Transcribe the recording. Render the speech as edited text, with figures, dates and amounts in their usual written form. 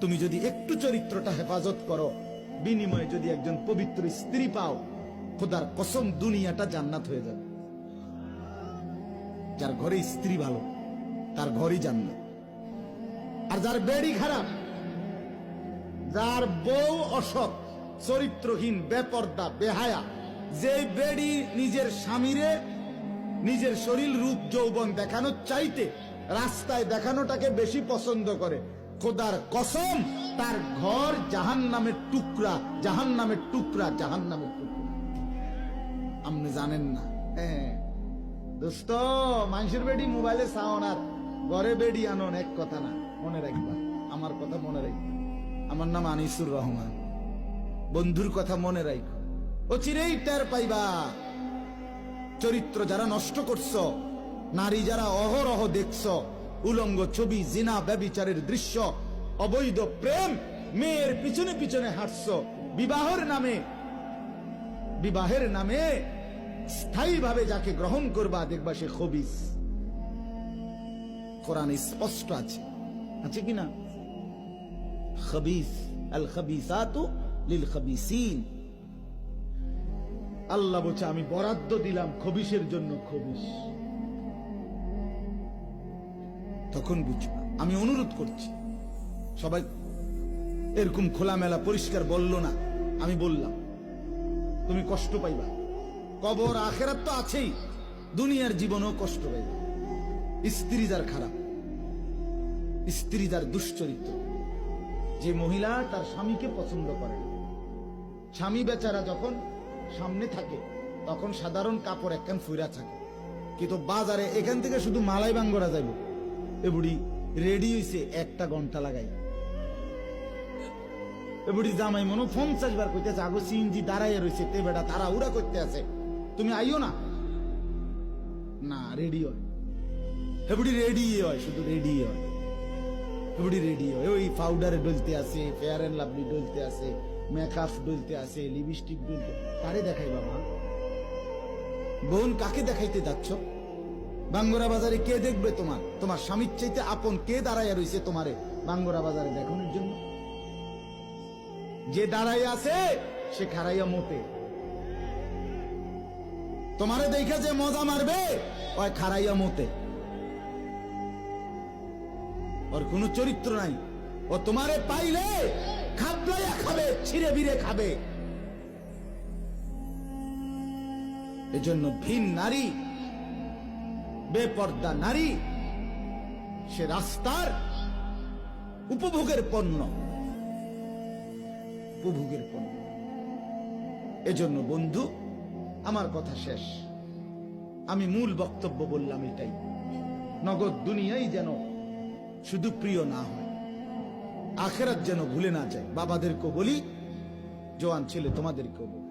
তুমি যদি একটু চরিত্রটা হেফাজত করো, বিনিময়ে যদি একজন পবিত্র স্ত্রী পাও, খোদার কসম দুনিয়াটা জান্নাত হয়ে যাবে। যার ঘরে স্ত্রী ভালো তার ঘরই জান্নাত। আর যার বেড়ি খারাপ, যার বউ অসৎ, চরিত্রহীন, বেপর্দা, বেহায়া, যে বেড়ি নিজের স্বামীরে নিজের শরীর রূপ যৌবন দেখানোর চাইতে রাস্তায় দেখানোটাকে বেশি পছন্দ করে, খোদার কসম তার ঘর জাহান্নামের টুকরা, জাহান্নামের টুকরা, জাহান্নামের টুকরা। আপনি জানেন না? হ্যাঁ দোস্ত, মানুষের বেডি মোবাইলে সাউন আর ঘরে বেডি আনন এক কথা না। মনে রাখবা, আমার কথা মনে রাখবা। আমার নাম আনিসুর রহমান। বন্ধুর কথা মনে রাখো, ও চিরেই টের পাইবা। চরিত্র যারা নষ্ট করছো, নারী যারা অহরহ দেখছো, উলঙ্গ ছবি, জিনা, ব্যভিচারের দৃশ্য, অবৈধ প্রেম, মেয়ের পিছনে পিছনে হাঁটছো, বিবাহের নামে স্থায়ীভাবে যাকে গ্রহণ করবা দেখবা সে খবিস। কোরআনে স্পষ্ট আছে, আছে কিনা? খবিস, আল খবিসাতু লিল খবিসিন। আল্লাহ বলছে আমি বরাদ্দ দিলাম খবিসের জন্য খবিস। তখন বুঝবা। আমি অনুরোধ করছি, সবাই এরকম খোলামেলা পরিষ্কার বলল না, আমি বললাম। তুমি কষ্ট পাইবা, কবর আখেরাত তো আছেই, দুনিয়ার জীবনেও কষ্ট পাইবা। স্ত্রী যার খারাপ, স্ত্রী যার দুশ্চরিত্র, যে মহিলা তার স্বামীকে পছন্দ করে না, স্বামী বেচারা যখন সামনে থাকে তখন সাধারণ কাপড় একখান ফুইরা থাকে, কিন্তু বাজারে এখান থেকে শুধু মালাই বাঙ্গরা যাইব, এ বুড়ি রেডি হইছে 1 ঘন্টা লাগাই। এ বুড়ি জামাই মনে 50 বার কইতেছে, আগো সিএনজি দাঁড়াইয়া রয়েছে, তে বেটা তারা উড়া করতে আছে, তুমি আইও না। না, রেডি হয়। এ বুড়ি রেডি হয়, শুধু রেডি হয়। এ বুড়ি রেডি হয়, ওই পাউডারে ডলতে আছে, ফেয়ার এন্ড লাভলি ডলতে আছে, মেকআপ ডলতে আছে, লিপস্টিক ডলতে। কারে দেখাইবা মা? বোন, কাকে দেখাইতে যাচ্ছ? বাঙ্গরা বাজারে কে দেখবে তোমার? তোমার স্বামীর চাইতে আপন কে দাঁড়াইয়া রয়েছে তোমারে বাঙ্গরা বাজারে দেখানোর জন্য? যে দাঁড়াইয়া আছে সে খারাইয়া মতে। তোমারে দেখা যে মজা মারবে, ওই খারাইয়া মতে। ওর কোনো চরিত্র নাই। ও তোমারে পাইলে খাবলাইয়া খাবে, ছিঁড়ে বিড়ে খাবে। এজন্য ভিন নারী, বেপর্দা নারী, সে রাস্তার উপভোগের পণ্য, উপভোগের পণ্য। এজন্য বন্ধু, আমার কথা শেষ। আমি মূল বক্তব্য বললাম এটাই, নগদ দুনিয়াই যেন শুধু প্রিয় না হয়, আখেরাত যেন ভুলে না যায়। বাবাদেরকেও বলি, জোয়ান ছেলে তোমাদেরকেও বলি।